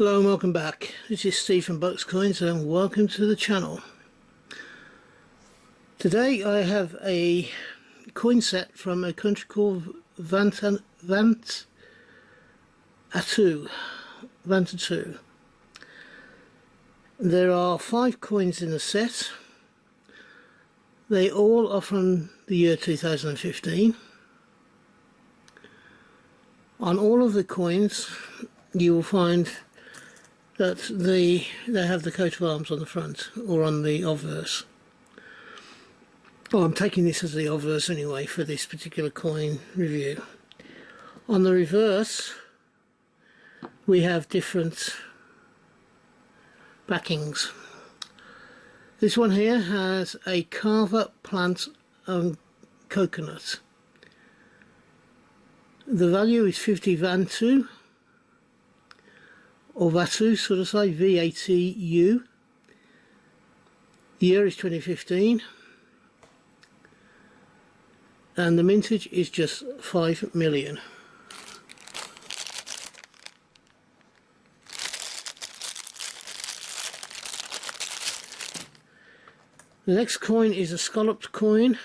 Hello and welcome back. This is Steve from Bucks Coins and welcome to the channel. Today I have a coin set from a country called Vanuatu. There are 5 coins in the set. They all are from the year 2015. On all of the coins you will find that they have the coat of arms on the front or on the obverse. Oh, I'm taking this as the obverse anyway for this particular coin review. On the reverse we have different backings. This one here has a carver plant and coconut. The value is 50 Vanuatu, or Vatu, sort of say, V-A-T-U. The year is 2015. And the mintage is just 5 million. The next coin is a scalloped coin.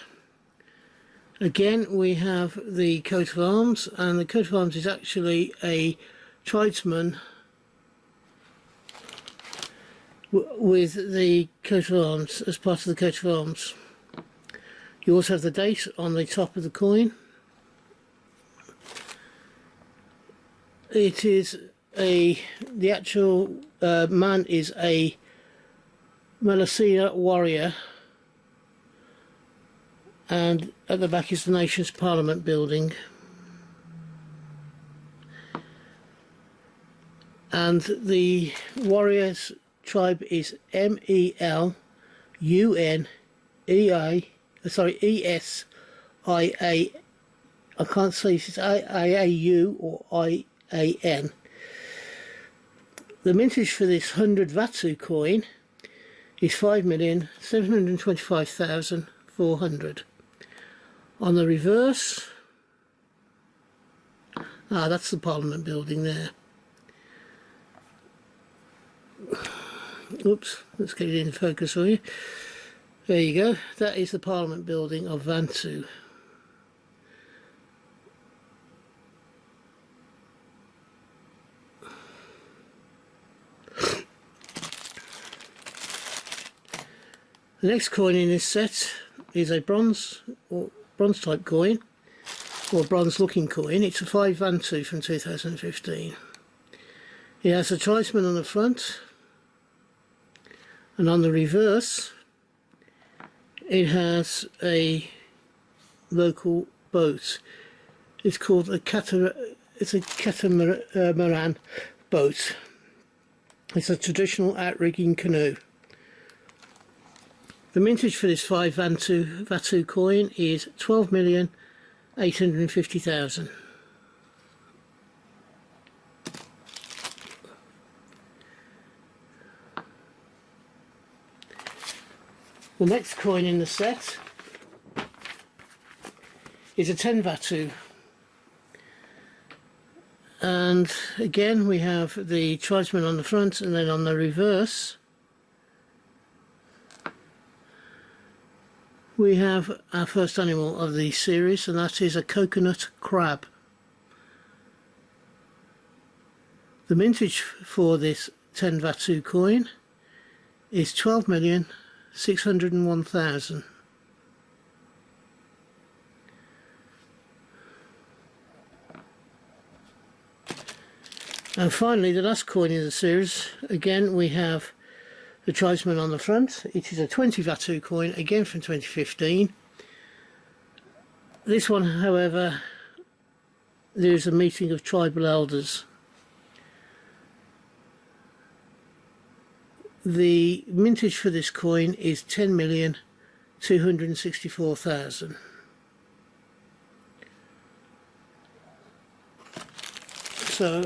Again, we have the coat of arms, and the coat of arms is actually a tribesman with the coat of arms as part of the coat of arms. You also have the date on the top of the coin. It is the actual man is a Malaysia warrior, and at the back is the nation's parliament building, and the warriors tribe is Melia, ESIA. I can't say if it's IAU or IAN. The mintage for this 100 Vanuatu coin is 5,725,400. On the reverse, that's the Parliament building there. Oops, let's get it in focus for you. There you go, that is the Parliament building of Vanuatu. The next coin in this set is a bronze type coin, or bronze looking coin. It's a 5 Vanuatu from 2015. It has a tribesman on the front, and on the reverse it has a local boat. It's called a catamaran boat. It's a traditional outrigging canoe. The mintage for this 5 Vanuatu coin is 12,850,000. The next coin in the set is a 10 Vanuatu, and again we have the tribesman on the front, and then on the reverse we have our first animal of the series, and that is a coconut crab. The mintage for this 10 Vanuatu coin is 12,601,000. And finally, the last coin in the series, again we have the tribesman on the front. It is a 20 Vanuatu coin, again from 2015. This one, however, there is a meeting of tribal elders. The mintage for this coin is 10,264,000. So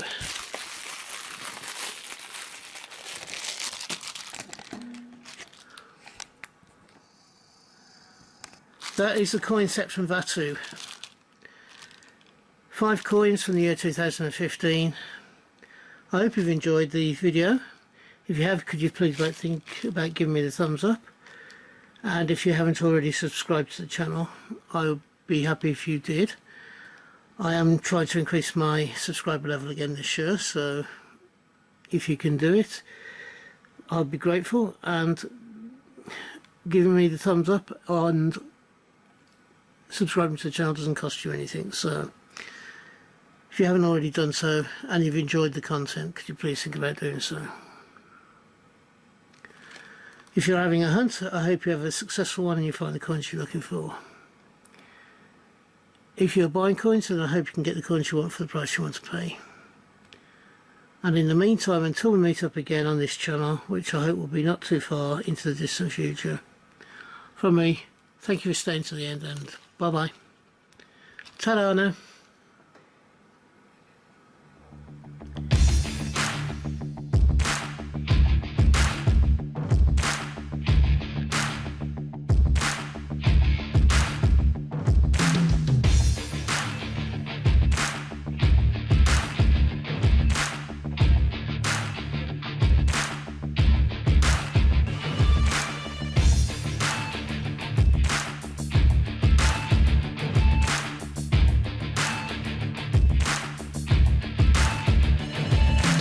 that is the coin set from Vanuatu. 5 coins from the year 2015. I hope you've enjoyed the video. If you have, could you please think about giving me the thumbs up, and if you haven't already subscribed to the channel, I would be happy if you did. I am trying to increase my subscriber level again this year, so if you can do it, I'll be grateful. And giving me the thumbs up and subscribing to the channel doesn't cost you anything, so if you haven't already done so and you've enjoyed the content, could you please think about doing so. If you're having a hunt, I hope you have a successful one and you find the coins you're looking for. If you're buying coins, then I hope you can get the coins you want for the price you want to pay. And in the meantime, until we meet up again on this channel, which I hope will be not too far into the distant future, from me, thank you for staying to the end, and bye bye. Ta-da now.